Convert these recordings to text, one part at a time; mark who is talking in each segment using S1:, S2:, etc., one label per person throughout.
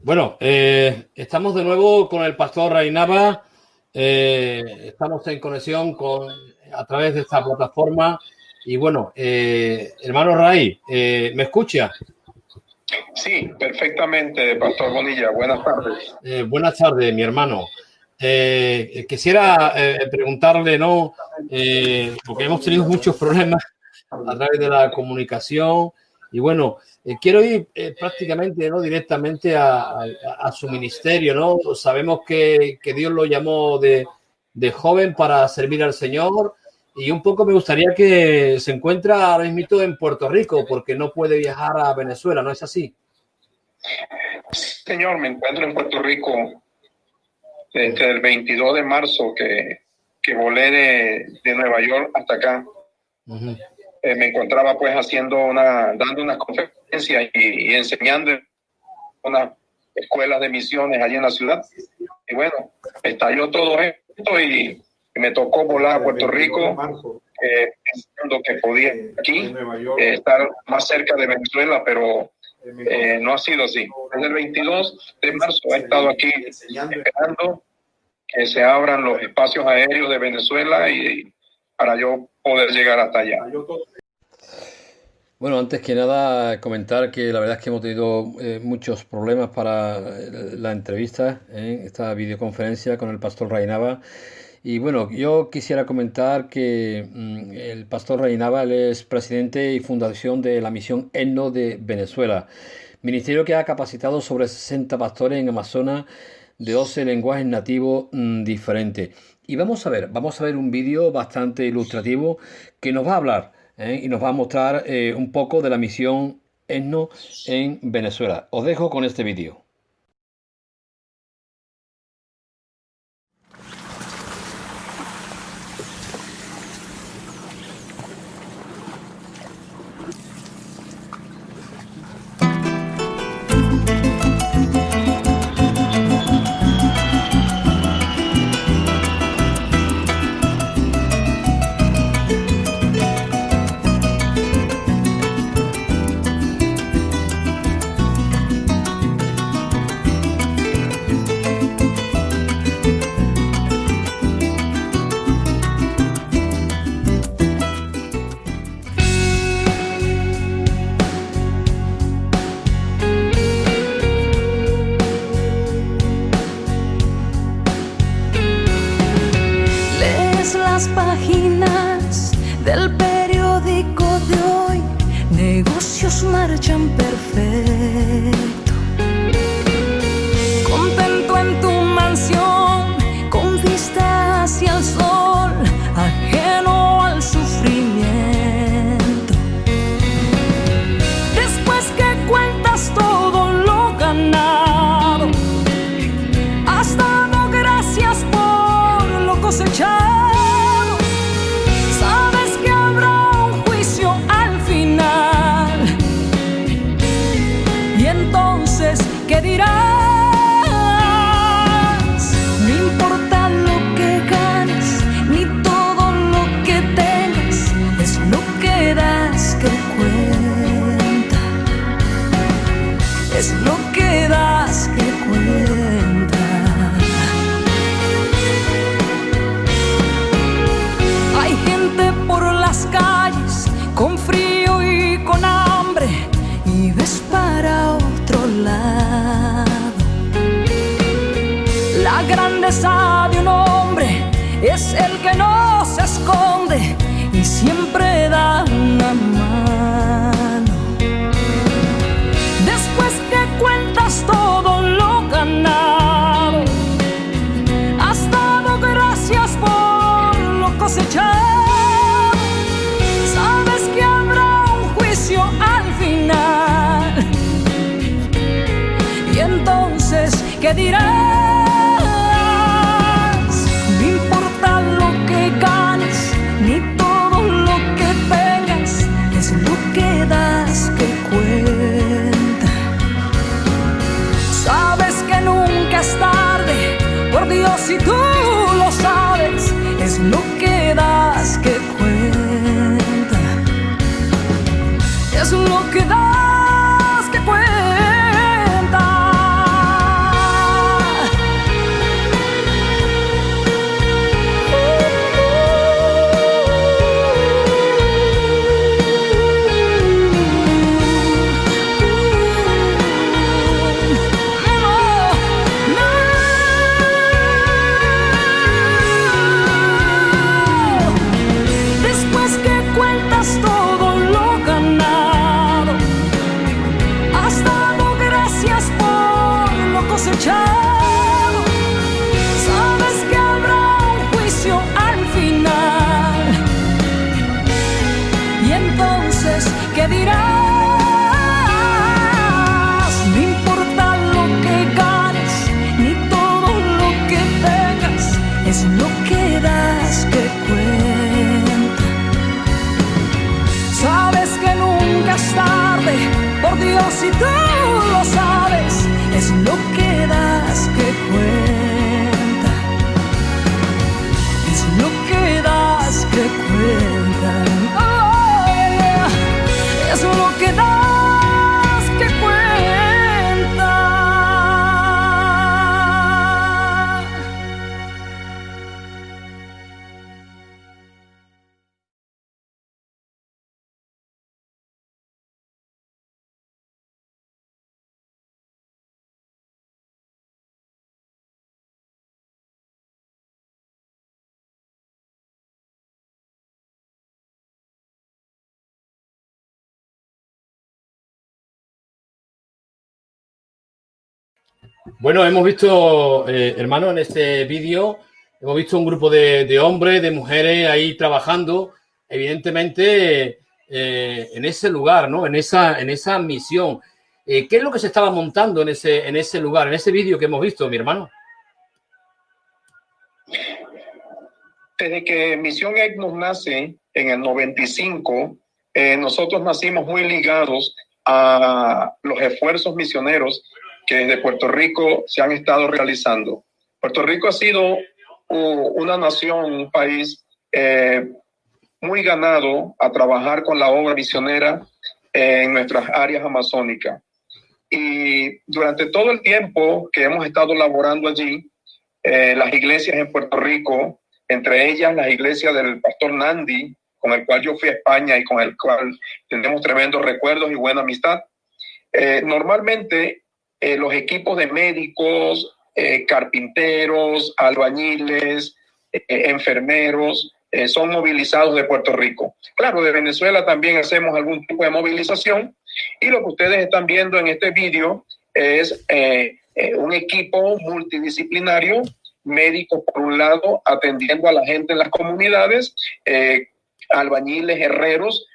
S1: Bueno, estamos de nuevo con el pastor Ray Nava. Estamos en conexión a través de esta plataforma. Y bueno, hermano Ray, ¿me escucha?
S2: Sí, perfectamente, Pastor Bonilla. Buenas tardes.
S1: Buenas tardes, mi hermano. Quisiera preguntarle, ¿no? Porque hemos tenido muchos problemas a través de la comunicación. Y bueno, quiero ir prácticamente, ¿no? Directamente a su ministerio, ¿no? Sabemos que Dios lo llamó de joven para servir al Señor. Y un poco me gustaría que se encuentra ahora mismo en Puerto Rico porque no puede viajar a Venezuela, ¿no es así?
S2: Señor, me encuentro en Puerto Rico desde el 22 de marzo que volé de Nueva York hasta acá. Me encontraba pues dando unas conferencias y enseñando en unas escuelas de misiones allí en la ciudad. Y bueno, estalló todo esto y me tocó volar a Puerto Rico, pensando que podía aquí estar más cerca de Venezuela, pero no ha sido así. Desde el 22 de marzo he estado aquí esperando que se abran los espacios aéreos de Venezuela y para yo poder llegar hasta allá.
S1: Bueno, antes que nada comentar que la verdad es que hemos tenido muchos problemas para la entrevista, esta videoconferencia con el pastor Ray Nava. Y bueno, yo quisiera comentar que el pastor Ray Nava es presidente y fundación de la misión ESNO de Venezuela, ministerio que ha capacitado sobre 60 pastores en Amazonas de 12 lenguajes nativos diferentes. Y vamos a ver un vídeo bastante ilustrativo que nos va a hablar y nos va a mostrar un poco de la misión ESNO en Venezuela. Os dejo con este vídeo.
S3: Las páginas del periódico de hoy, negocios marchan perfecto. Contento en tu mansión, con vista hacia el sol, ajeno al sufrimiento. Después que cuentas todo lo ganado, has dado gracias por lo cosechado. ¿Qué dirás? No importa lo que ganes, ni todo lo que tengas, es lo que das que cuenta. Es lo que das que cuenta. Hay gente por las calles con frío y con hambre, y ves para otro lado. La grandeza de un hombre es el que no se esconde y siempre da una mano. Después que cuentas todo lo ganado, has dado gracias por lo cosechado. Sabes que habrá un juicio al final. Y entonces, ¿qué dirás? No importa lo que ganes, ni todo lo que tengas, es lo que das que cuenta. Sabes que nunca es tarde, por Dios, si tú lo sabes, es lo que das que cuenta. Es lo que das que cuenta. cosechado. Sabes que habrá un juicio al final. Y entonces, ¿qué dirás? No importa lo que ganes, ni todo lo que tengas, es lo que das que cuenta. Sabes que nunca es tarde, por Dios, si tú lo sabes, es lo que das que cuenta. Es lo que das que cuenta. Oh, yeah. Es lo que das que cuenta.
S1: Bueno, hemos visto, hermano, en este vídeo, hemos visto un grupo de hombres, de mujeres ahí trabajando, evidentemente, en ese lugar, ¿no? En esa misión. ¿Qué es lo que se estaba montando en ese lugar, en ese vídeo que hemos visto, mi hermano?
S2: Desde que Misión EGNOS nace en el 95, nosotros nacimos muy ligados a los esfuerzos misioneros que desde Puerto Rico se han estado realizando. Puerto Rico ha sido una nación, un país muy ganado a trabajar con la obra misionera en nuestras áreas amazónicas. Y durante todo el tiempo que hemos estado laborando allí, las iglesias en Puerto Rico, entre ellas las iglesias del pastor Nandi, con el cual yo fui a España y con el cual tenemos tremendos recuerdos y buena amistad. Normalmente los equipos de médicos, carpinteros, albañiles, enfermeros, son movilizados de Puerto Rico. Claro, de Venezuela también hacemos algún tipo de movilización, y lo que ustedes están viendo en este vídeo es un equipo multidisciplinario, médicos por un lado atendiendo a la gente en las comunidades, albañiles, herreros,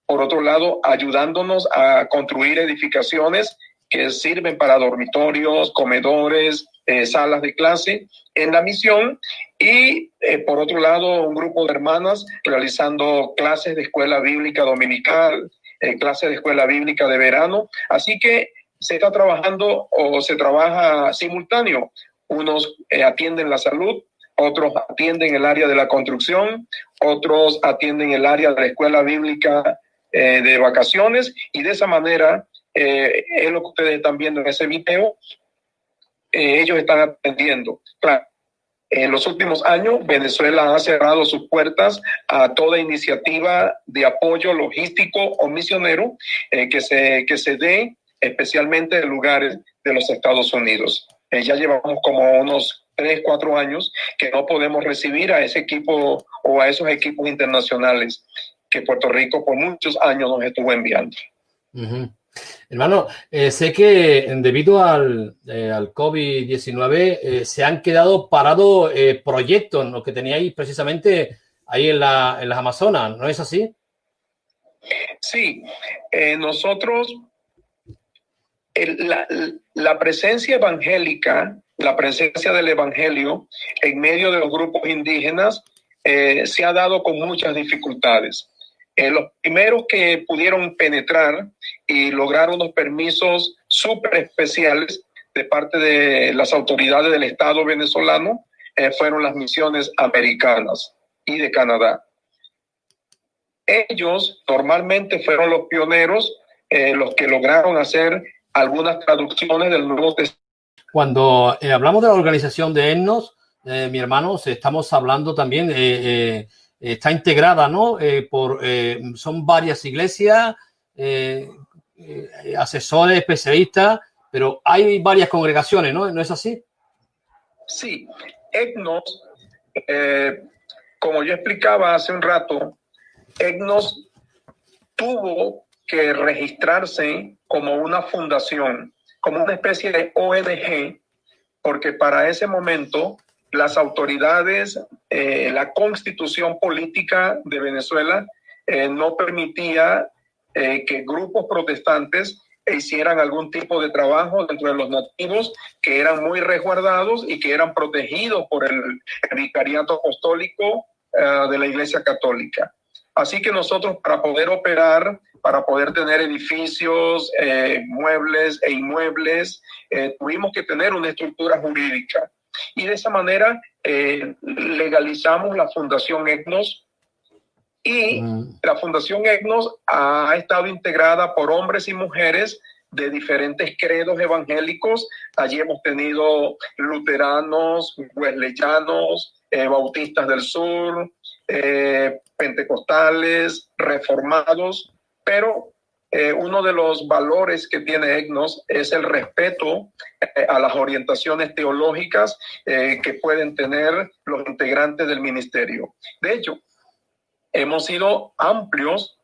S2: por otro lado ayudándonos a construir edificaciones que sirven para dormitorios, comedores, salas de clase en la misión, y por otro lado un grupo de hermanas realizando clases de escuela bíblica dominical, clases de escuela bíblica de verano. Así que se está trabajando o se trabaja simultáneo. Unos atienden la salud, otros atienden el área de la construcción, otros atienden el área de la escuela bíblica de vacaciones, y de esa manera es lo que ustedes están viendo en ese video. Ellos están atendiendo. Claro, en los últimos años Venezuela ha cerrado sus puertas a toda iniciativa de apoyo logístico o misionero que se dé especialmente en lugares de los Estados Unidos. Ya llevamos como unos 3-4 años que no podemos recibir a ese equipo o a esos equipos internacionales que Puerto Rico por muchos años nos estuvo enviando.
S1: Uh-huh. Hermano, sé que debido al COVID-19 se han quedado parados proyectos, ¿no?, que teníais precisamente ahí en las Amazonas, ¿no es así?
S2: Sí, nosotros, la presencia evangélica, la presencia del evangelio en medio de los grupos indígenas se ha dado con muchas dificultades. Los primeros que pudieron penetrar y lograr unos permisos súper especiales de parte de las autoridades del Estado venezolano fueron las misiones americanas y de Canadá. Ellos normalmente fueron los pioneros, los que lograron hacer algunas traducciones del Nuevo Testamento.
S1: Cuando hablamos de la organización de EGNOS, mi hermano, estamos hablando también, está integrada, ¿no? Son varias iglesias, asesores, especialistas, pero hay varias congregaciones, ¿no? ¿No es así?
S2: Sí, EGNOS, como yo explicaba hace un rato, EGNOS tuvo que registrarse como una fundación como una especie de ONG, porque para ese momento las autoridades, la constitución política de Venezuela no permitía que grupos protestantes hicieran algún tipo de trabajo dentro de los nativos, que eran muy resguardados y que eran protegidos por el vicariato apostólico de la Iglesia Católica. Así que nosotros, para poder operar, para poder tener edificios, muebles e inmuebles, tuvimos que tener una estructura jurídica. Y de esa manera legalizamos la Fundación EGNOS. Y la Fundación EGNOS ha estado integrada por hombres y mujeres de diferentes credos evangélicos. Allí hemos tenido luteranos, wesleyanos, bautistas del sur, pentecostales, reformados, pero uno de los valores que tiene EGNOS es el respeto a las orientaciones teológicas que pueden tener los integrantes del ministerio. De hecho, hemos sido amplios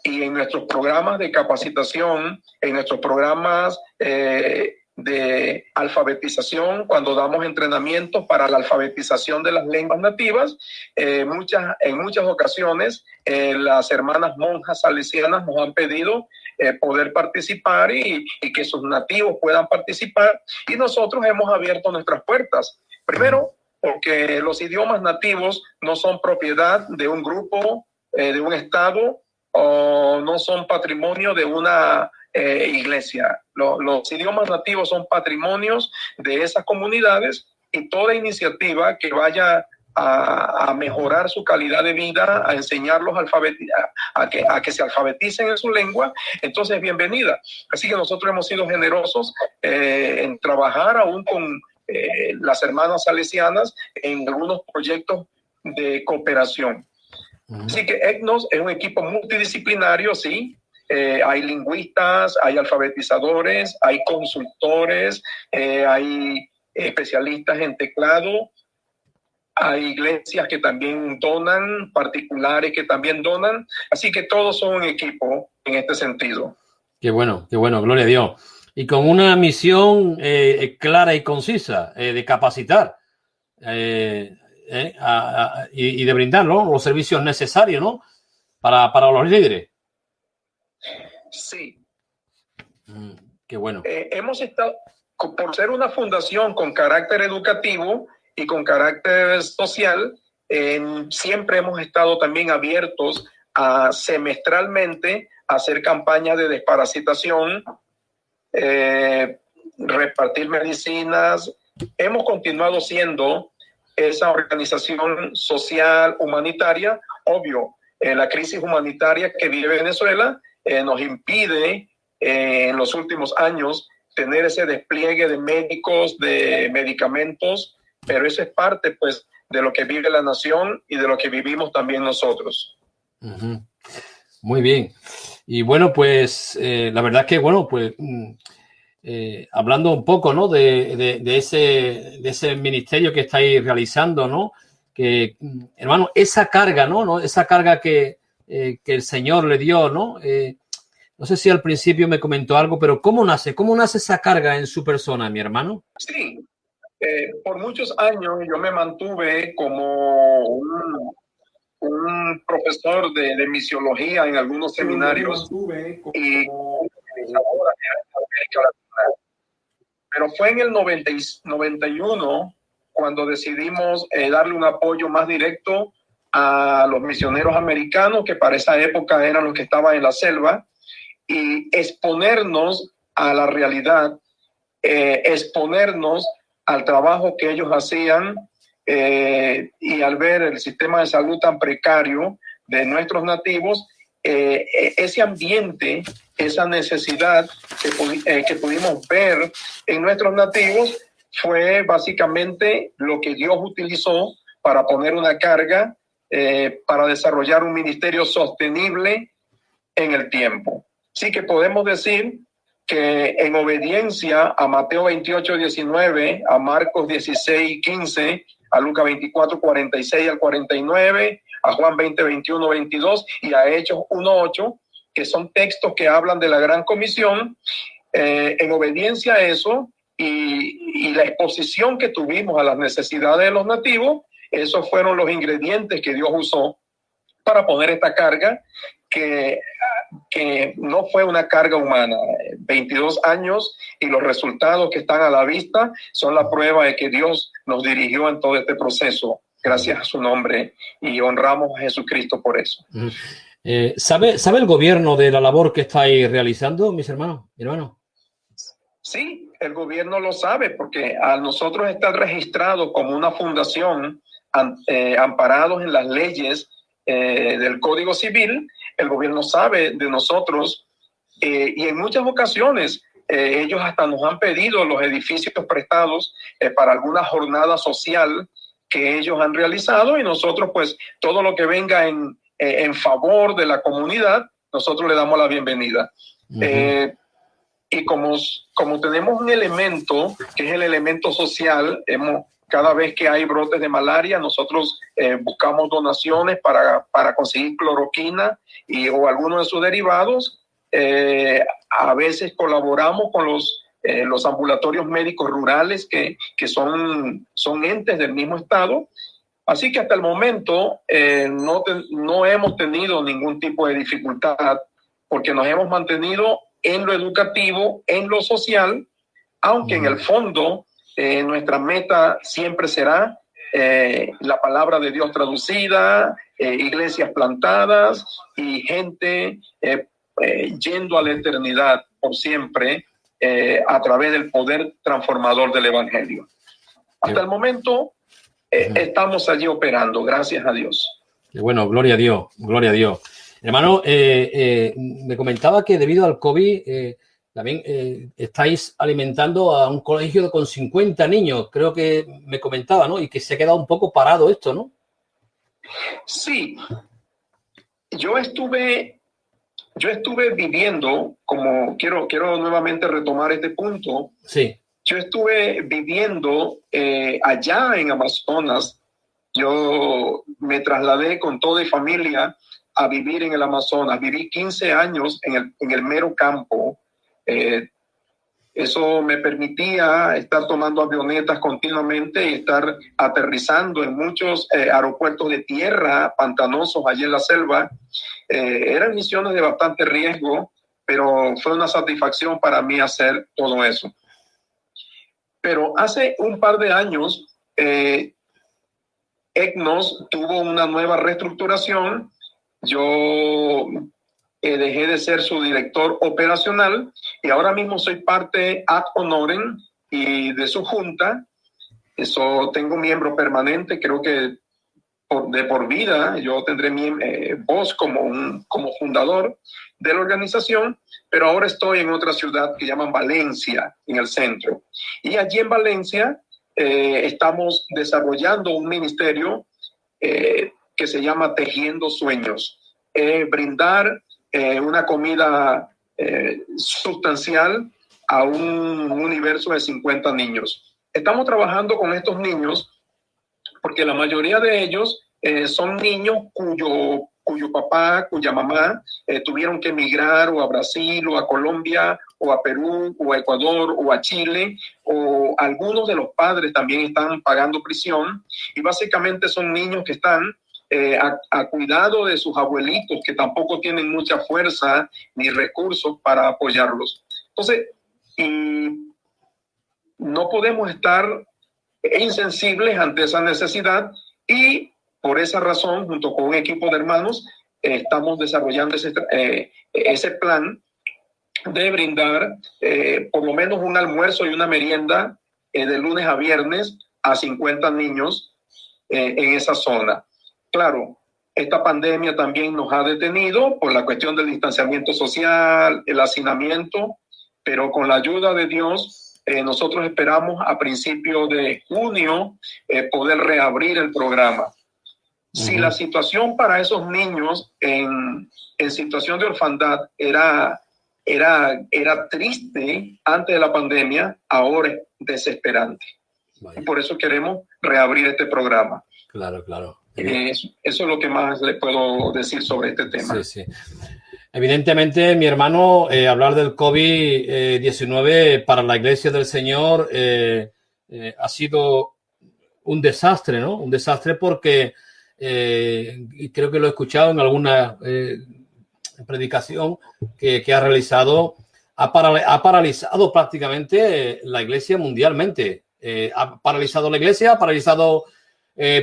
S2: y en nuestros programas de capacitación, en nuestros programas de alfabetización, cuando damos entrenamientos para la alfabetización de las lenguas nativas, en muchas ocasiones las hermanas monjas salesianas nos han pedido poder participar y que sus nativos puedan participar, y nosotros hemos abierto nuestras puertas. Primero, porque los idiomas nativos no son propiedad de un grupo, de un estado, o no son patrimonio de una iglesia. Los idiomas nativos son patrimonios de esas comunidades, y toda iniciativa que vaya a mejorar su calidad de vida, a enseñarlos a que se alfabeticen en su lengua, entonces bienvenida. Así que nosotros hemos sido generosos en trabajar aún con las hermanas salesianas en algunos proyectos de cooperación. Así que EGNOS es un equipo multidisciplinario, sí. Hay lingüistas, hay alfabetizadores, hay consultores, hay especialistas en teclado, hay iglesias que también donan, particulares que también donan. Así que todos son un equipo en este sentido.
S1: Qué bueno, gloria a Dios. Y con una misión clara y concisa de capacitar y de brindar, ¿no?, los servicios necesarios, ¿no?, para los líderes.
S2: Sí.
S1: Qué bueno.
S2: Hemos estado, por ser una fundación con carácter educativo y con carácter social, siempre hemos estado también abiertos a semestralmente hacer campañas de desparasitación, repartir medicinas. Hemos continuado siendo esa organización social humanitaria. Obvio, la crisis humanitaria que vive Venezuela nos impide en los últimos años tener ese despliegue de médicos, de medicamentos, pero eso es parte, pues, de lo que vive la nación y de lo que vivimos también nosotros.
S1: Uh-huh. Muy bien. Y bueno, pues la verdad es que, bueno, pues hablando un poco, ¿no?, de ese ministerio que estáis realizando, ¿no?, que, hermano, esa carga, ¿no? Esa carga que el Señor le dio, ¿no? No sé si al principio me comentó algo, pero ¿cómo nace esa carga en su persona, mi hermano?
S2: Sí, por muchos años yo me mantuve como un profesor de misiología en algunos seminarios y pero fue en el 91 cuando decidimos darle un apoyo más directo a los misioneros americanos, que para esa época eran los que estaban en la selva, y exponernos a la realidad, exponernos al trabajo que ellos hacían, y al ver el sistema de salud tan precario de nuestros nativos, ese ambiente, esa necesidad que pudimos ver en nuestros nativos, fue básicamente lo que Dios utilizó para poner una carga, para desarrollar un ministerio sostenible en el tiempo. Sí que podemos decir que en obediencia a Mateo 28:19, a Marcos 16:15, a Lucas 24:46 al 49, a Juan 20:21-22 y a Hechos 1:8, que son textos que hablan de la gran comisión, en obediencia a eso y la exposición que tuvimos a las necesidades de los nativos, esos fueron los ingredientes que Dios usó para poner esta carga que no fue una carga humana. 22 años y los resultados que están a la vista son la prueba de que Dios nos dirigió en todo este proceso. Gracias a su nombre y honramos a Jesucristo por eso.
S1: ¿Sabe el gobierno de la labor que estáis realizando, mis hermanos? Mi hermano.
S2: Sí, el gobierno lo sabe porque a nosotros estar registrados como una fundación amparados en las leyes del Código Civil, el gobierno sabe de nosotros y en muchas ocasiones ellos hasta nos han pedido los edificios prestados para alguna jornada social que ellos han realizado y nosotros pues todo lo que venga en favor de la comunidad, nosotros le damos la bienvenida. Uh-huh. Y como tenemos un elemento que es el elemento social, cada vez que hay brotes de malaria, nosotros buscamos donaciones para conseguir cloroquina o algunos de sus derivados. A veces colaboramos con los ambulatorios médicos rurales que son entes del mismo estado. Así que hasta el momento no hemos tenido ningún tipo de dificultad porque nos hemos mantenido en lo educativo, en lo social, aunque en el fondo nuestra meta siempre será la palabra de Dios traducida, iglesias plantadas y gente yendo a la eternidad por siempre a través del poder transformador del Evangelio. Hasta el momento estamos allí operando, gracias a Dios.
S1: Bueno, gloria a Dios, gloria a Dios. Hermano, me comentaba que debido al COVID también estáis alimentando a un colegio con 50 niños, creo que me comentaba, ¿no? Y que se ha quedado un poco parado esto, ¿no?
S2: Sí, yo estuve viviendo, como quiero nuevamente retomar este punto.
S1: Sí.
S2: Yo estuve viviendo allá en Amazonas. Yo me trasladé con toda mi familia a vivir en el Amazonas. Viví 15 años en el mero campo. Eso me permitía estar tomando avionetas continuamente y estar aterrizando en muchos aeropuertos de tierra pantanosos allí en la selva. Eran misiones de bastante riesgo, pero fue una satisfacción para mí hacer todo eso. Pero hace un par de años, ECNOS tuvo una nueva reestructuración. Yo dejé de ser su director operacional y ahora mismo soy parte ad honorem y de su junta. Eso, tengo miembro permanente, creo que de por vida yo tendré mi voz como fundador de la organización, pero ahora estoy en otra ciudad que llaman Valencia, en el centro. Y allí en Valencia estamos desarrollando un ministerio que se llama Tejiendo Sueños. Brindar una comida sustancial a un universo de 50 niños. Estamos trabajando con estos niños porque la mayoría de ellos son niños cuyo papá, cuya mamá tuvieron que emigrar o a Brasil o a Colombia o a Perú o a Ecuador o a Chile, o algunos de los padres también están pagando prisión y básicamente son niños que están a cuidado de sus abuelitos que tampoco tienen mucha fuerza ni recursos para apoyarlos. Entonces, no podemos estar insensibles ante esa necesidad y por esa razón, junto con un equipo de hermanos, estamos desarrollando ese plan de brindar por lo menos un almuerzo y una merienda de lunes a viernes a 50 niños en esa zona. Claro, esta pandemia también nos ha detenido por la cuestión del distanciamiento social, el hacinamiento, pero con la ayuda de Dios, nosotros esperamos a principios de junio poder reabrir el programa. Si la situación para esos niños en situación de orfandad era triste antes de la pandemia, ahora es desesperante. Vaya. Y por eso queremos reabrir este programa.
S1: Claro, claro.
S2: Eso es lo que más le puedo decir sobre este tema.
S1: Sí, sí. Evidentemente, mi hermano, hablar del COVID-19 para la Iglesia del Señor ha sido un desastre, ¿no? Un desastre porque y creo que lo he escuchado en alguna predicación que ha realizado, ha paralizado prácticamente la Iglesia mundialmente. Ha paralizado la Iglesia, ha paralizado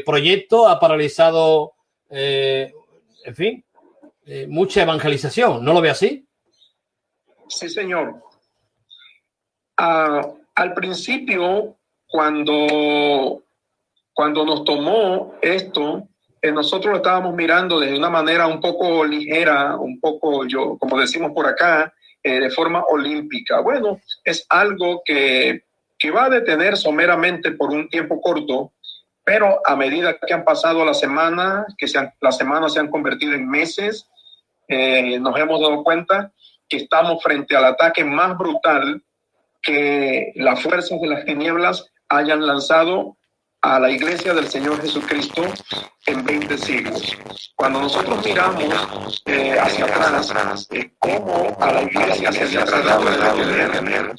S1: proyectos, ha paralizado, en fin, mucha evangelización. ¿No lo ve así?
S2: Sí, señor. Al principio, cuando nos tomó esto, nosotros lo estábamos mirando de una manera un poco ligera, un poco, como decimos por acá, de forma olímpica. Bueno, es algo que va a detener someramente por un tiempo corto, pero a medida que han pasado las semanas, las semanas se han convertido en meses, nos hemos dado cuenta que estamos frente al ataque más brutal que las fuerzas de las tinieblas hayan lanzado a la iglesia del Señor Jesucristo en 20 siglos. Cuando nosotros miramos hacia atrás, cómo a la iglesia se le ha tratado de poder,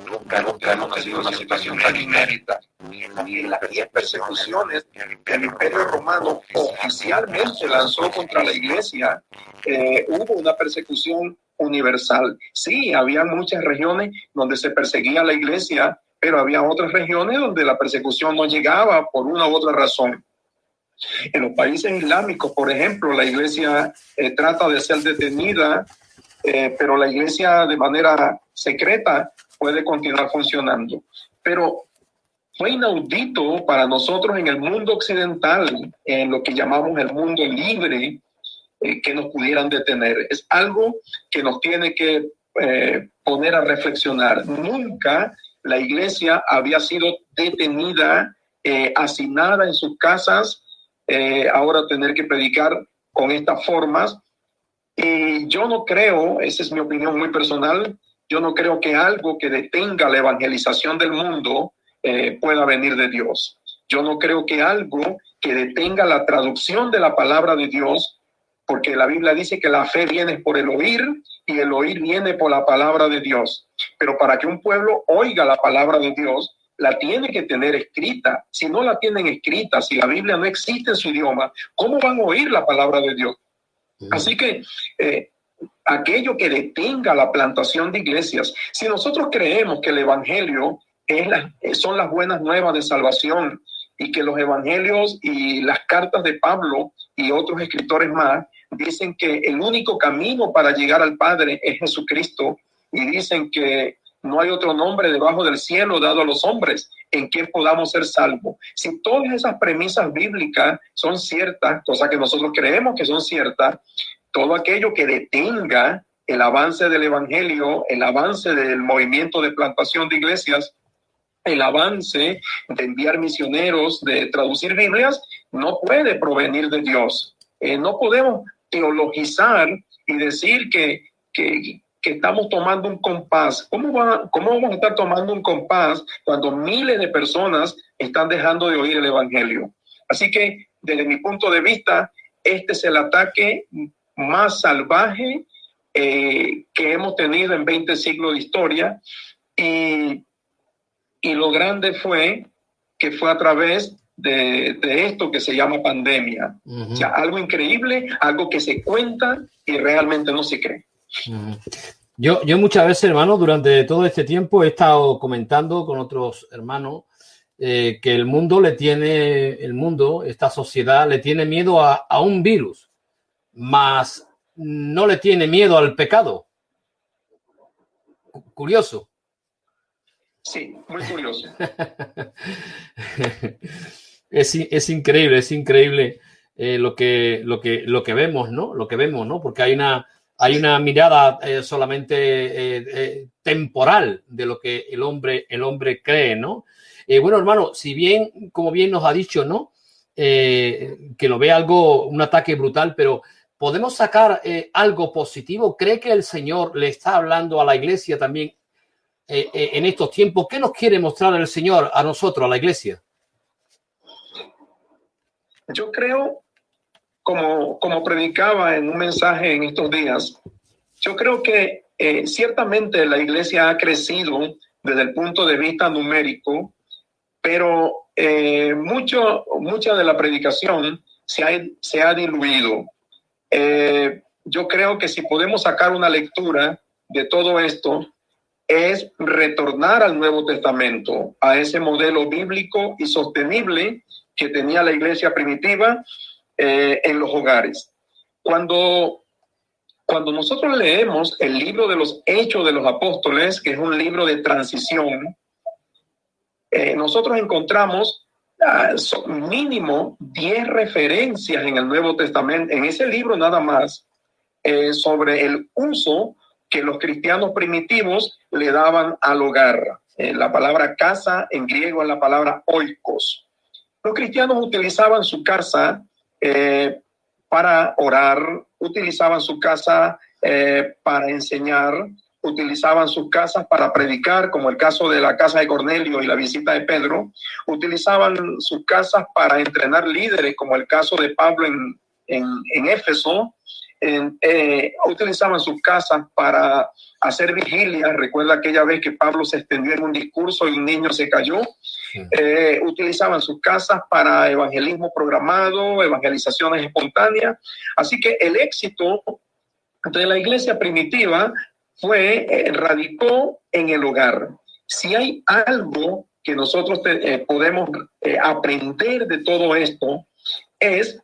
S2: nunca hemos tenido una situación tan inédita. Ni en las 10 persecuciones que el Imperio Romano oficialmente lanzó contra la iglesia, hubo una persecución universal. Sí, había muchas regiones donde se perseguía a la iglesia, pero había otras regiones donde la persecución no llegaba por una u otra razón. En los países islámicos, por ejemplo, la iglesia trata de ser detenida, pero la iglesia de manera secreta puede continuar funcionando. Pero fue inaudito para nosotros en el mundo occidental, en lo que llamamos el mundo libre, que nos pudieran detener. Es algo que nos tiene que poner a reflexionar. Nunca la iglesia había sido detenida, hacinada en sus casas, ahora tener que predicar con estas formas. Y yo no creo, esa es mi opinión muy personal, yo no creo que algo que detenga la evangelización del mundo pueda venir de Dios. Yo no creo que algo que detenga la traducción de la palabra de Dios, porque la Biblia dice que la fe viene por el oír y el oír viene por la palabra de Dios. Pero para que un pueblo oiga la palabra de Dios, la tiene que tener escrita. Si no la tienen escrita, si la Biblia no existe en su idioma, ¿cómo van a oír la palabra de Dios? Así que aquello que detenga la plantación de iglesias, si nosotros creemos que el evangelio son las buenas nuevas de salvación y que los evangelios y las cartas de Pablo y otros escritores más dicen que el único camino para llegar al Padre es Jesucristo, y dicen que no hay otro nombre debajo del cielo dado a los hombres en quien podamos ser salvos. Si todas esas premisas bíblicas son ciertas, cosa que nosotros creemos que son ciertas, todo aquello que detenga el avance del evangelio, el avance del movimiento de plantación de iglesias, el avance de enviar misioneros, de traducir Biblias, no puede provenir de Dios. No podemos teologizar y decir que estamos tomando un compás. ¿Cómo vamos a estar tomando un compás cuando miles de personas están dejando de oír el evangelio? Así que, desde mi punto de vista, este es el ataque más salvaje que hemos tenido en 20 siglos de historia, y lo grande fue que fue a través de esto que se llama pandemia. O sea, algo increíble, algo que se cuenta y realmente no se cree.
S1: Yo muchas veces, hermano, durante todo este tiempo he estado comentando con otros hermanos que el mundo, esta sociedad le tiene miedo a un virus, mas no le tiene miedo al pecado. Curioso.
S2: Sí, muy curioso.
S1: Es increíble lo que vemos, ¿no? Lo que vemos, ¿no? Porque hay una mirada solamente temporal de lo que el hombre cree, ¿no? Bueno, hermano, si bien, como bien nos ha dicho, ¿no? Que lo ve un ataque brutal, pero ¿podemos sacar algo positivo? ¿Cree que el Señor le está hablando a la iglesia también en estos tiempos? ¿Qué nos quiere mostrar el Señor a nosotros, a la iglesia?
S2: Yo creo, como predicaba en un mensaje en estos días, yo creo que ciertamente la iglesia ha crecido desde el punto de vista numérico, pero mucha de la predicación se ha diluido. Yo creo que si podemos sacar una lectura de todo esto, es retornar al Nuevo Testamento, a ese modelo bíblico y sostenible que tenía la iglesia primitiva en los hogares. Cuando nosotros leemos el libro de los Hechos de los Apóstoles, que es un libro de transición, nosotros encontramos mínimo 10 referencias en el Nuevo Testamento, en ese libro nada más, sobre el uso que los cristianos primitivos le daban al hogar. La palabra casa en griego es la palabra oikos. Los cristianos utilizaban su casa para orar, utilizaban su casa para enseñar, utilizaban sus casas para predicar, como el caso de la casa de Cornelio y la visita de Pedro, utilizaban sus casas para entrenar líderes, como el caso de Pablo en Éfeso, utilizaban sus casas para hacer vigilias. Recuerda aquella vez que Pablo se extendió en un discurso y un niño se cayó. Utilizaban sus casas para evangelismo programado, evangelizaciones espontáneas. Así que el éxito de la iglesia primitiva radicó en el hogar. Si hay algo que nosotros podemos aprender de todo esto, es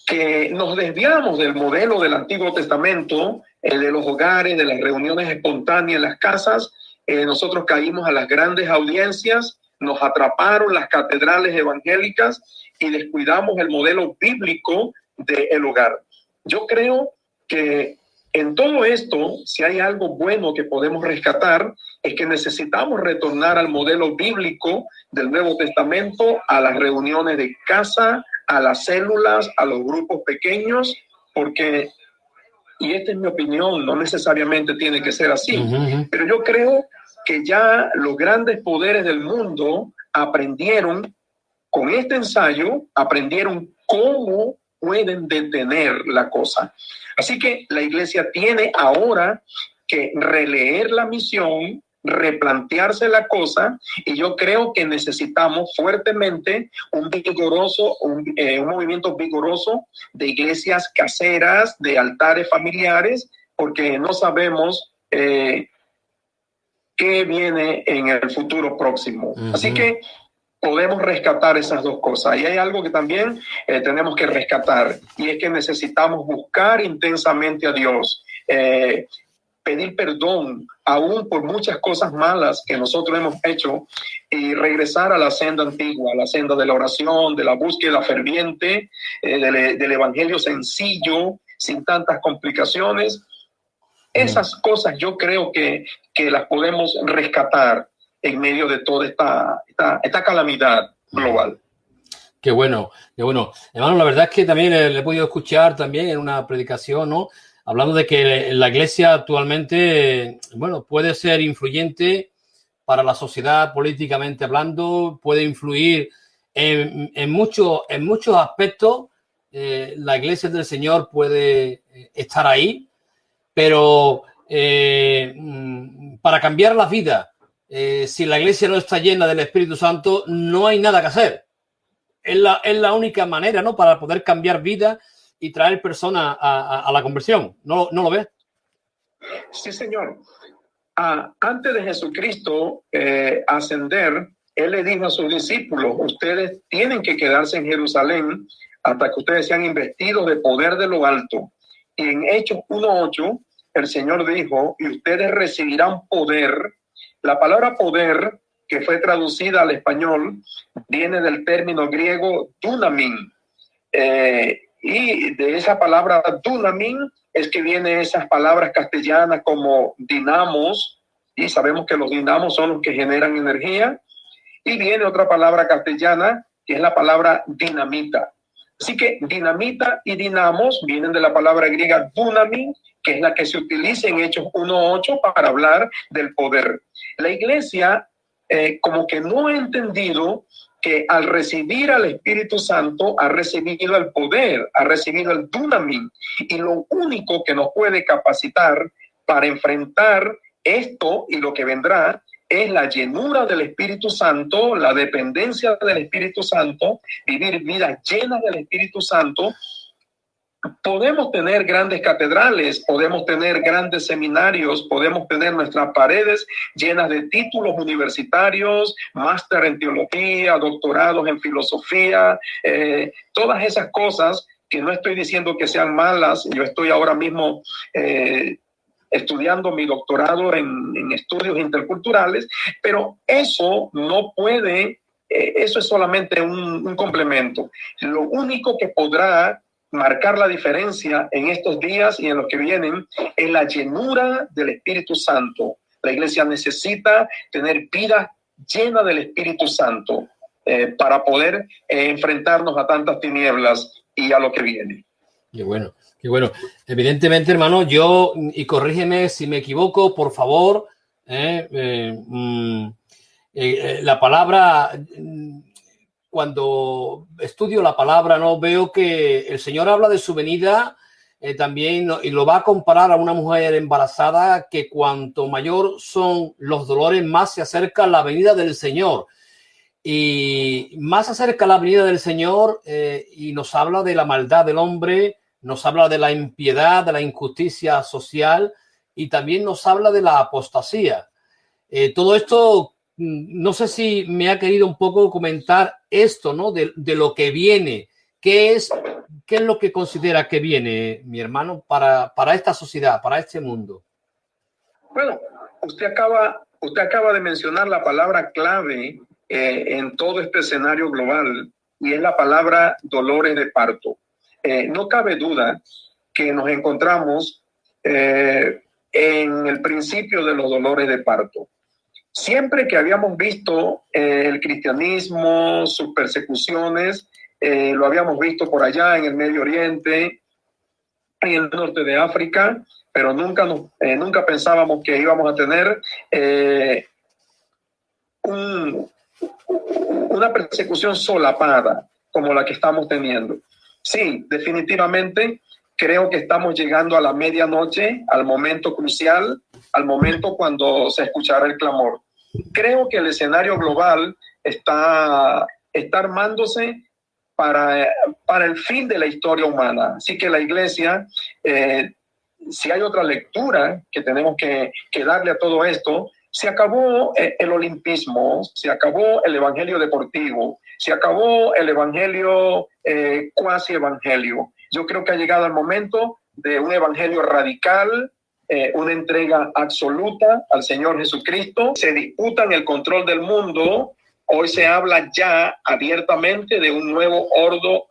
S2: que nos desviamos del modelo del Antiguo Testamento, de los hogares, de las reuniones espontáneas en las casas. Nosotros caímos a las grandes audiencias, nos atraparon las catedrales evangélicas y descuidamos el modelo bíblico del hogar. Yo creo que en todo esto, si hay algo bueno que podemos rescatar, es que necesitamos retornar al modelo bíblico del Nuevo Testamento, a las reuniones de casa, a las células, a los grupos pequeños, porque, y esta es mi opinión, no necesariamente tiene que ser así, pero yo creo que ya los grandes poderes del mundo aprendieron, con este ensayo, aprendieron cómo pueden detener la cosa. Así que la iglesia tiene ahora que releer la misión, replantearse la cosa, y yo creo que necesitamos fuertemente un movimiento vigoroso de iglesias caseras, de altares familiares, porque no sabemos qué viene en el futuro próximo. Así que podemos rescatar esas dos cosas. Y hay algo que también tenemos que rescatar, y es que necesitamos buscar intensamente a Dios, pedir perdón aún por muchas cosas malas que nosotros hemos hecho, y regresar a la senda antigua, a la senda de la oración, de la búsqueda ferviente, del evangelio sencillo, sin tantas complicaciones. Esas cosas yo creo que las podemos rescatar en medio de toda esta calamidad global.
S1: Qué bueno, qué bueno. Hermano, la verdad es que también le he podido escuchar también en una predicación, ¿no?, hablando de que la iglesia actualmente, bueno, puede ser influyente para la sociedad políticamente hablando, puede influir en muchos aspectos. La iglesia del Señor puede estar ahí, pero para cambiar las vidas, si la iglesia no está llena del Espíritu Santo, no hay nada que hacer. Es la única manera, ¿no?, para poder cambiar vidas y traer personas a la conversión. ¿No lo ves?
S2: Sí, señor. Antes de Jesucristo ascender, Él le dijo a sus discípulos: ustedes tienen que quedarse en Jerusalén hasta que ustedes sean investidos de poder de lo alto. Y en Hechos 1:8, el Señor dijo: y ustedes recibirán poder. La palabra poder, que fue traducida al español, viene del término griego dunamin. Y de esa palabra dunamin es que vienen esas palabras castellanas como dinamos, y sabemos que los dinamos son los que generan energía, y viene otra palabra castellana que es la palabra dinamita. Así que dinamita y dinamos vienen de la palabra griega dunamin, que es la que se utiliza en Hechos 1:8 para hablar del poder. La iglesia como que no ha entendido que al recibir al Espíritu Santo ha recibido el poder, ha recibido el dunamis, y lo único que nos puede capacitar para enfrentar esto y lo que vendrá es la llenura del Espíritu Santo, la dependencia del Espíritu Santo, vivir vidas llenas del Espíritu Santo. Podemos tener grandes catedrales, podemos tener grandes seminarios, podemos tener nuestras paredes llenas de títulos universitarios, máster en teología, doctorados en filosofía, todas esas cosas que no estoy diciendo que sean malas. Yo estoy ahora mismo estudiando mi doctorado en estudios interculturales, pero eso no puede, eso es solamente un complemento. Lo único que podrá marcar la diferencia en estos días y en los que vienen es la llenura del Espíritu Santo. La iglesia necesita tener vida llena del Espíritu Santo para poder enfrentarnos a tantas tinieblas y a lo que viene.
S1: Qué bueno, qué bueno. Evidentemente, hermano, yo, y corrígeme si me equivoco, por favor, la palabra... Cuando estudio la palabra, no veo que el Señor habla de su venida también, y lo va a comparar a una mujer embarazada, que cuanto mayor son los dolores, más se acerca la venida del Señor. Y más se acerca la venida del Señor, y nos habla de la maldad del hombre, nos habla de la impiedad, de la injusticia social, y también nos habla de la apostasía. Todo esto... No sé si me ha querido un poco comentar esto, ¿no? De lo que viene. ¿Qué es lo que considera que viene, mi hermano, para esta sociedad, para este mundo?
S2: Bueno, usted acaba de mencionar la palabra clave en todo este escenario global, y es la palabra dolores de parto. No cabe duda que nos encontramos en el principio de los dolores de parto. Siempre que habíamos visto el cristianismo, sus persecuciones, lo habíamos visto por allá en el Medio Oriente, en el norte de África, pero nunca pensábamos que íbamos a tener una persecución solapada como la que estamos teniendo. Sí, definitivamente creo que estamos llegando a la medianoche, al momento crucial, al momento cuando se escuchará el clamor. Creo que el escenario global está armándose para el fin de la historia humana. Así que la iglesia, si hay otra lectura que tenemos que darle a todo esto, se acabó el olimpismo, se acabó el evangelio deportivo, se acabó el evangelio cuasi evangelio. Yo creo que ha llegado el momento de un evangelio radical, una entrega absoluta al Señor Jesucristo. Se disputan el control del mundo. Hoy se habla ya abiertamente de un nuevo orden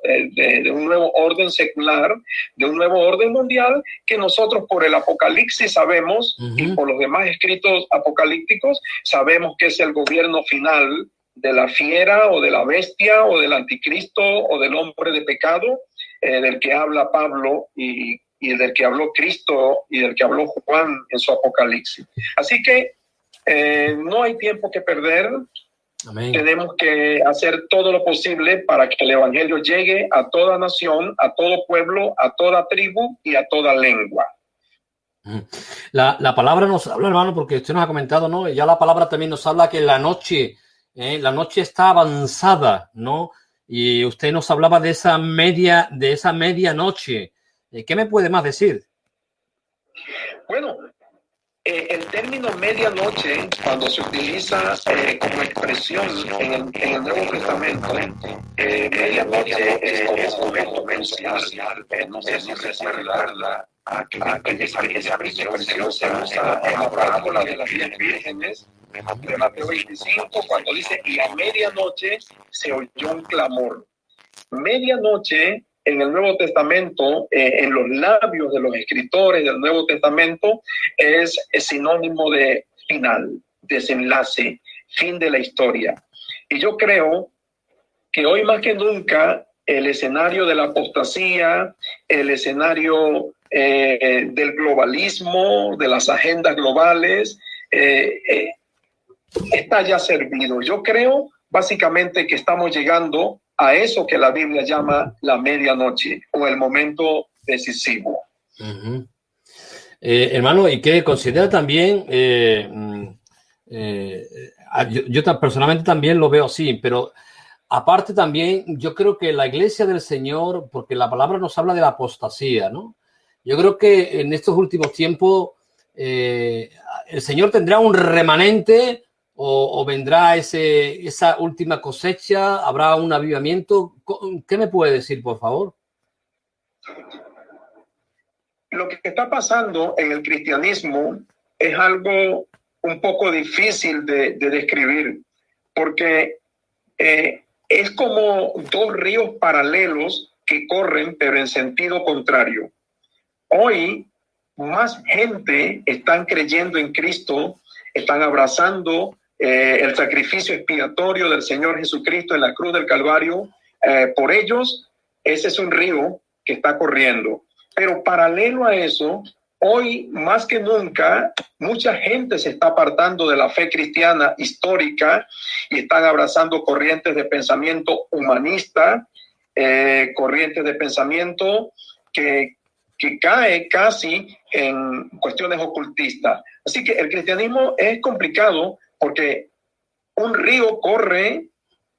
S2: secular, de un nuevo orden mundial, que nosotros por el Apocalipsis sabemos, y por los demás escritos apocalípticos, sabemos que es el gobierno final de la fiera o de la bestia o del anticristo o del hombre de pecado, del que habla Pablo y del que habló Cristo y del que habló Juan en su Apocalipsis. Así que no hay tiempo que perder. Amén. Tenemos que hacer todo lo posible para que el evangelio llegue a toda nación, a todo pueblo, a toda tribu y a toda lengua.
S1: La palabra nos habla, hermano, porque usted nos ha comentado, ¿no? Ya la palabra también nos habla que la noche está avanzada, ¿no? Y usted nos hablaba de esa medianoche. ¿Qué me puede más decir?
S2: Bueno, el término medianoche, cuando se utiliza como expresión en el Nuevo Testamento, medianoche es un momento crucial. No sé si se recuerda a que esa expresión se usa en la parábola de las 10 vírgenes de Mateo 25, cuando dice, y a medianoche se oyó un clamor. Medianoche en el Nuevo Testamento, en los labios de los escritores del Nuevo Testamento, es sinónimo de final, desenlace, fin de la historia. Y yo creo que hoy más que nunca el escenario de la apostasía, el escenario del globalismo, de las agendas globales, está ya servido. Yo creo básicamente que estamos llegando a eso que la Biblia llama la medianoche o el momento decisivo.
S1: Uh-huh. Hermano, ¿y qué considera también? Yo personalmente también lo veo así, pero aparte también yo creo que la iglesia del Señor, porque la palabra nos habla de la apostasía, ¿no? Yo creo que en estos últimos tiempos el Señor tendrá un remanente o vendrá esa última cosecha, habrá un avivamiento. ¿Qué me puede decir, por favor?
S2: Lo que está pasando en el cristianismo es algo un poco difícil de describir, porque es como dos ríos paralelos que corren, pero en sentido contrario. Hoy, más gente están creyendo en Cristo, están abrazando el sacrificio expiatorio del Señor Jesucristo en la cruz del Calvario. Por ellos, ese es un río que está corriendo. Pero paralelo a eso, hoy más que nunca, mucha gente se está apartando de la fe cristiana histórica y están abrazando corrientes de pensamiento humanista, corrientes de pensamiento que cae casi en cuestiones ocultistas. Así que el cristianismo es complicado porque un río corre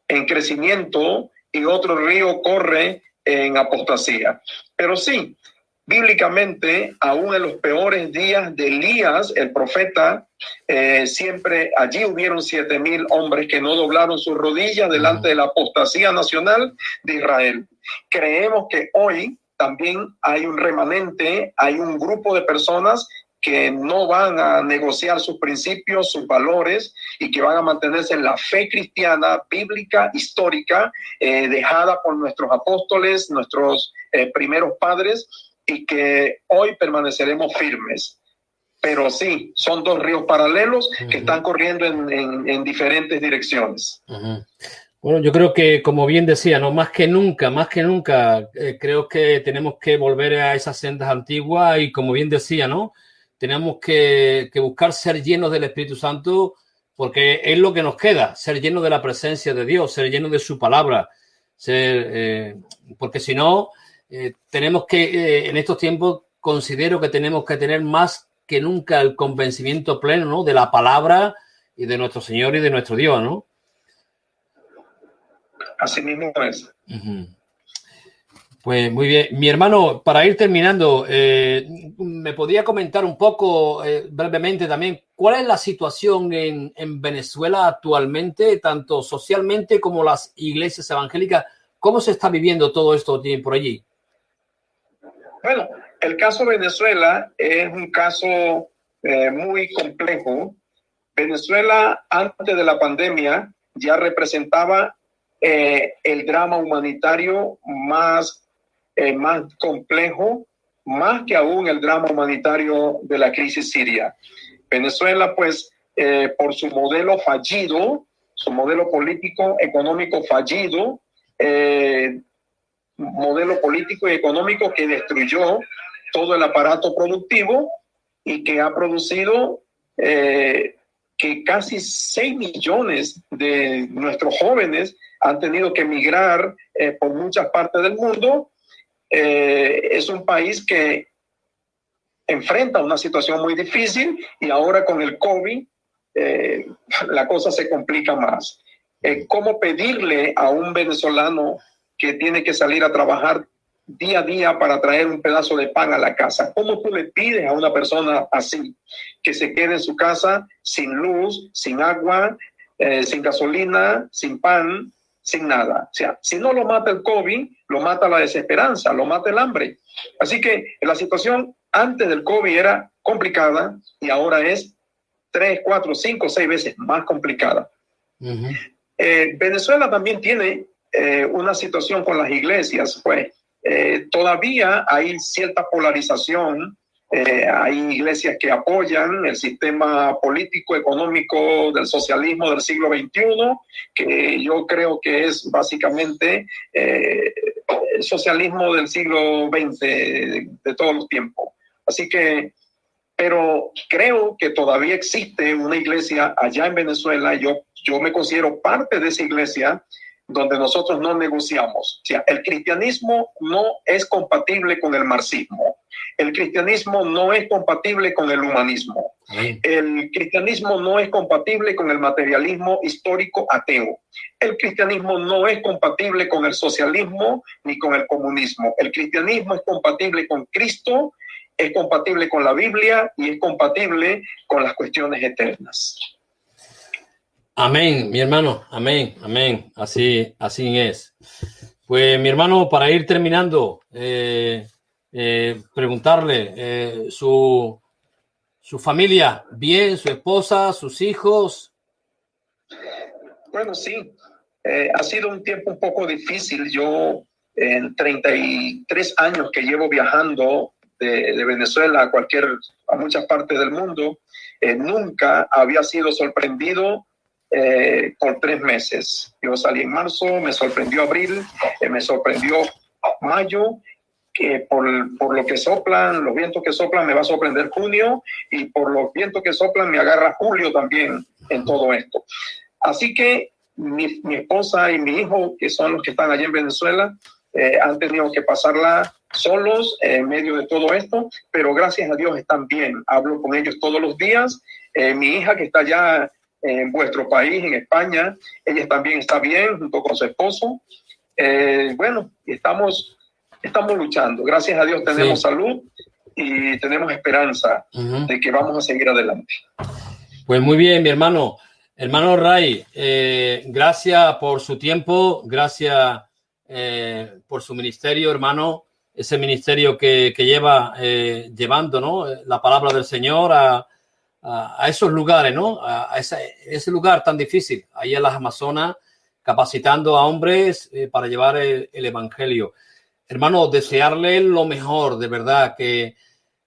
S2: en crecimiento y otro río corre en apostasía. Pero sí, bíblicamente, aún en los peores días de Elías, el profeta, siempre allí hubieron 7,000 hombres que no doblaron sus rodillas delante de la apostasía nacional de Israel. Creemos que hoy también hay un remanente, hay un grupo de personas que no van a negociar sus principios, sus valores, y que van a mantenerse en la fe cristiana, bíblica, histórica, dejada por nuestros apóstoles, nuestros primeros padres, y que hoy permaneceremos firmes. Pero sí, son dos ríos paralelos que están corriendo en diferentes direcciones.
S1: Bueno, yo creo que, como bien decía, ¿no? Más que nunca, creo que tenemos que volver a esas sendas antiguas y, como bien decía, ¿no? Tenemos que buscar ser llenos del Espíritu Santo, porque es lo que nos queda, ser llenos de la presencia de Dios, ser llenos de su palabra, porque si no, tenemos que, en estos tiempos, considero que tenemos que tener más que nunca el convencimiento pleno, ¿no? De la palabra y de nuestro Señor y de nuestro Dios, ¿no?
S2: Así mismo es.
S1: Uh-huh. Pues muy bien. Mi hermano, para ir terminando, ¿me podría comentar un poco brevemente también cuál es la situación en Venezuela actualmente, tanto socialmente como las iglesias evangélicas? ¿Cómo se está viviendo todo esto por allí?
S2: Bueno, el caso de Venezuela es un caso muy complejo. Venezuela, antes de la pandemia, ya representaba el drama humanitario más complejo, más que aún el drama humanitario de la crisis siria. Venezuela, pues, por su modelo fallido, su modelo político, económico fallido, modelo político y económico que destruyó todo el aparato productivo y que ha producido que casi 6 millones de nuestros jóvenes han tenido que emigrar por muchas partes del mundo. Es un país que enfrenta una situación muy difícil y ahora con el COVID la cosa se complica más. ¿Cómo pedirle a un venezolano que tiene que salir a trabajar día a día para traer un pedazo de pan a la casa? ¿Cómo tú le pides a una persona así que se quede en su casa sin luz, sin agua, sin gasolina, sin pan, sin nada? O sea, si no lo mata el COVID, lo mata la desesperanza, lo mata el hambre. Así que la situación antes del COVID era complicada y ahora es 3, 4, 5, 6 veces más complicada. Uh-huh. Venezuela también tiene una situación con las iglesias, pues todavía hay cierta polarización. Hay iglesias que apoyan el sistema político, económico del socialismo del siglo XXI, que yo creo que es básicamente el socialismo del siglo XX de todos los tiempos. Así que Pero creo que todavía existe una iglesia allá en Venezuela. Yo me considero parte de esa iglesia donde nosotros no negociamos. O sea, el cristianismo no es compatible con el marxismo. El cristianismo no es compatible con el humanismo. El cristianismo no es compatible con el materialismo histórico ateo. El cristianismo no es compatible con el socialismo ni con el comunismo. El cristianismo es compatible con Cristo, es compatible con la Biblia y es compatible con las cuestiones eternas.
S1: Amén, mi hermano, amén, amén, así es. Pues mi hermano, para ir terminando, preguntarle, su familia, bien, su esposa, sus hijos.
S2: Bueno, sí, ha sido un tiempo un poco difícil. Yo en 33 años que llevo viajando de Venezuela a muchas partes del mundo, nunca había sido sorprendido por 3 meses. Yo salí en marzo, me sorprendió abril, me sorprendió mayo, que por lo que soplan, los vientos que soplan me va a sorprender junio, y por los vientos que soplan me agarra julio también en todo esto. Así que mi esposa y mi hijo, que son los que están allí en Venezuela, han tenido que pasarla solos en medio de todo esto, pero gracias a Dios están bien. Hablo con ellos todos los días. Mi hija, que está allá en vuestro país, en España, ella también está bien junto con su esposo. Bueno, estamos luchando. Gracias a Dios tenemos salud y tenemos esperanza de que vamos a seguir adelante.
S1: Pues muy bien, mi hermano. Hermano Ray, gracias por su tiempo, gracias por su ministerio, hermano. Ese ministerio que lleva llevando, ¿no?, la palabra del Señor a esos lugares, ¿no?, a ese lugar tan difícil, ahí en las Amazonas, capacitando a hombres para llevar el evangelio. Hermano, desearle lo mejor, de verdad, que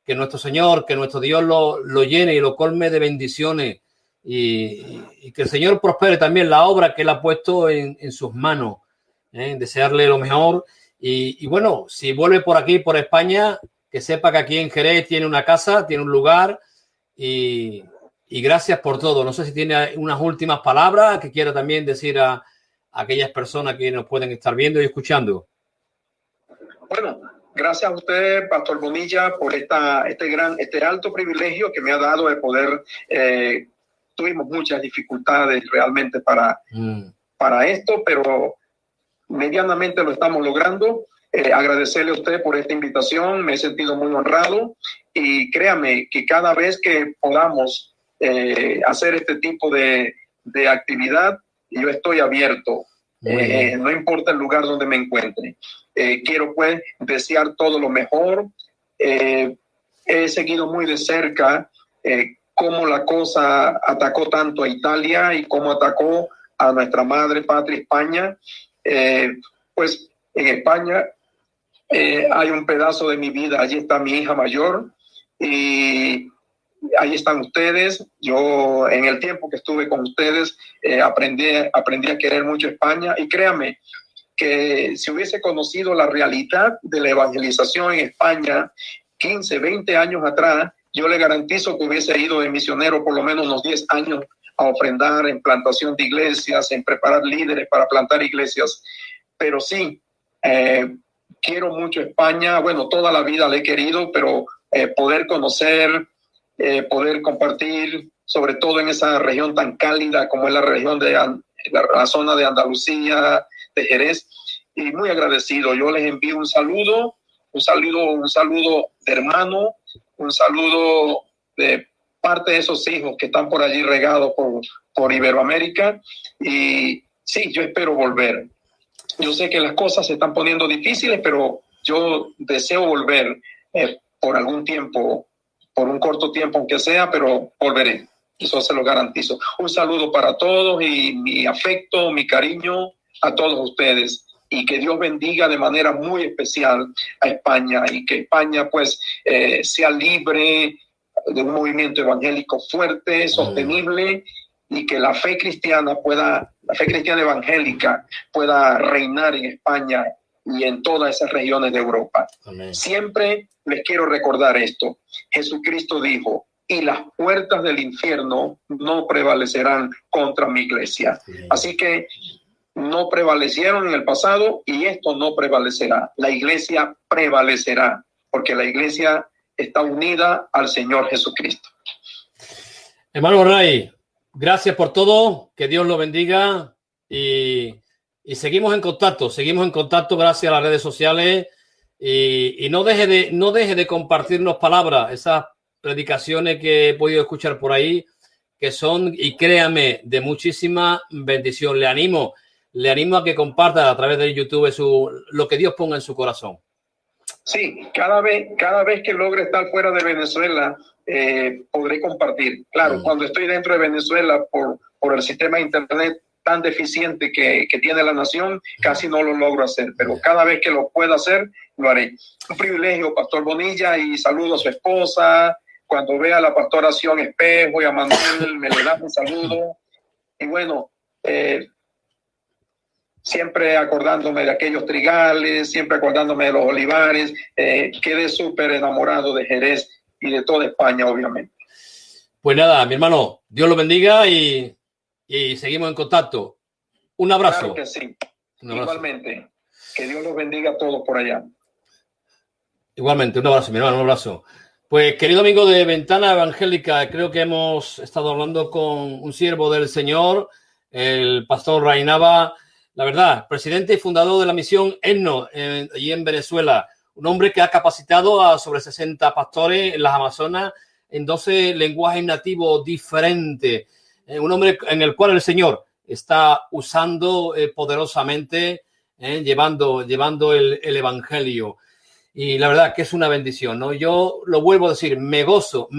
S1: nuestro Señor, que nuestro Dios lo llene y lo colme de bendiciones, y que el Señor prospere también la obra que Él ha puesto en sus manos. Desearle lo mejor. Y bueno, si vuelve por aquí, por España, que sepa que aquí en Jerez tiene una casa, tiene un lugar, y gracias por todo. No sé si tiene unas últimas palabras que quiera también decir a aquellas personas que nos pueden estar viendo y escuchando.
S2: Bueno, gracias a usted, Pastor Bonilla, por este alto privilegio que me ha dado de poder. Tuvimos muchas dificultades realmente para esto, pero medianamente lo estamos logrando. Agradecerle a usted por esta invitación, me he sentido muy honrado, y créame que cada vez que podamos hacer este tipo de actividad, yo estoy abierto, no importa el lugar donde me encuentre. Quiero pues desear todo lo mejor. He seguido muy de cerca cómo la cosa atacó tanto a Italia y cómo atacó a nuestra madre patria España. Pues en España hay un pedazo de mi vida. Allí está mi hija mayor y ahí están ustedes. Yo en el tiempo que estuve con ustedes aprendí a querer mucho España, y créame que si hubiese conocido la realidad de la evangelización en España 15, 20 años atrás, yo le garantizo que hubiese ido de misionero por lo menos unos 10 años a ofrendar en plantación de iglesias, en preparar líderes para plantar iglesias. Pero sí, quiero mucho España. Bueno, toda la vida la he querido, pero poder conocer, poder compartir, sobre todo en esa región tan cálida como es la región de la zona de Andalucía, de Jerez, y muy agradecido. Yo les envío un saludo de hermano, un saludo de parte de esos hijos que están por allí regados por Iberoamérica. Y sí, yo espero volver. Yo sé que las cosas se están poniendo difíciles, pero yo deseo volver por algún tiempo, por un corto tiempo aunque sea, pero volveré. Eso se lo garantizo. Un saludo para todos y mi afecto, mi cariño a todos ustedes. Y que Dios bendiga de manera muy especial a España, y que España pues sea libre de un movimiento evangélico fuerte, sostenible, y que la fe cristiana evangélica pueda reinar en España y en todas esas regiones de Europa.
S1: Amén.
S2: Siempre les quiero recordar esto. Jesucristo dijo, y las puertas del infierno no prevalecerán contra mi iglesia.
S1: Amén.
S2: Así que no prevalecieron en el pasado y esto no prevalecerá. La iglesia prevalecerá porque la iglesia está unida al Señor Jesucristo.
S1: Hermano Ray, gracias por todo, que Dios lo bendiga y seguimos en contacto gracias a las redes sociales y no deje de compartirnos palabras, esas predicaciones que he podido escuchar por ahí, que son, y créame, de muchísima bendición. Le animo a que comparta a través de YouTube lo que Dios ponga en su corazón.
S2: Sí, cada vez que logre estar fuera de Venezuela, podré compartir. Claro, cuando estoy dentro de Venezuela, por el sistema de internet tan deficiente que tiene la nación, casi no lo logro hacer, pero cada vez que lo pueda hacer, lo haré. Un privilegio, Pastor Bonilla, y saludo a su esposa. Cuando vea a la pastora Sion Espejo y a Manuel, me le da un saludo. Y bueno, siempre acordándome de aquellos trigales, siempre acordándome de los olivares. Quedé súper enamorado de Jerez y de toda España, obviamente.
S1: Pues nada, mi hermano, Dios lo bendiga y seguimos en contacto. Un abrazo.
S2: Claro que sí.
S1: Un abrazo.
S2: Igualmente. Que Dios los bendiga a todos por allá.
S1: Igualmente, un abrazo, mi hermano, un abrazo. Pues, querido amigo de Ventana Evangélica, creo que hemos estado hablando con un siervo del Señor, el pastor Ray Nava, la verdad, presidente y fundador de la misión ENNO, allí en Venezuela. Un hombre que ha capacitado a sobre 60 pastores en las Amazonas en 12 lenguajes nativos diferentes. Un hombre en el cual el Señor está usando poderosamente, llevando el Evangelio. Y la verdad que es una bendición, ¿no? Yo lo vuelvo a decir, me gozo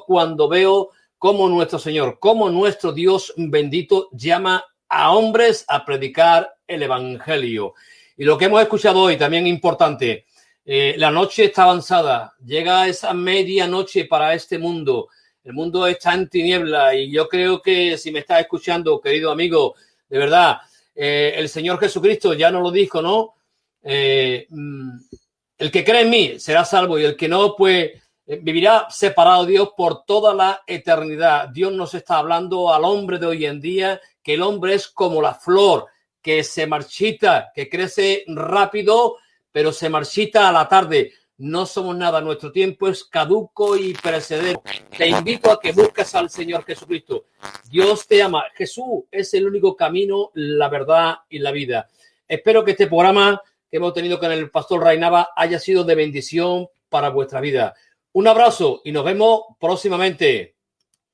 S1: cuando veo cómo nuestro Señor, cómo nuestro Dios bendito llama a hombres a predicar el Evangelio. Y lo que hemos escuchado hoy, también importante, la noche está avanzada, llega esa medianoche para este mundo. El mundo está en tiniebla y yo creo que si me estás escuchando, querido amigo, de verdad, el Señor Jesucristo ya nos lo dijo, ¿no? El que cree en mí será salvo y el que no, pues vivirá separado de Dios por toda la eternidad. Dios nos está hablando al hombre de hoy en día que el hombre es como la flor que se marchita, que crece rápido, pero se marchita a la tarde. No somos nada, nuestro tiempo es caduco y perecedero. Te invito a que busques al Señor Jesucristo. Dios te ama. Jesús es el único camino, la verdad y la vida. Espero que este programa que hemos tenido con el pastor Ray Nava haya sido de bendición para vuestra vida. Un abrazo y nos vemos próximamente.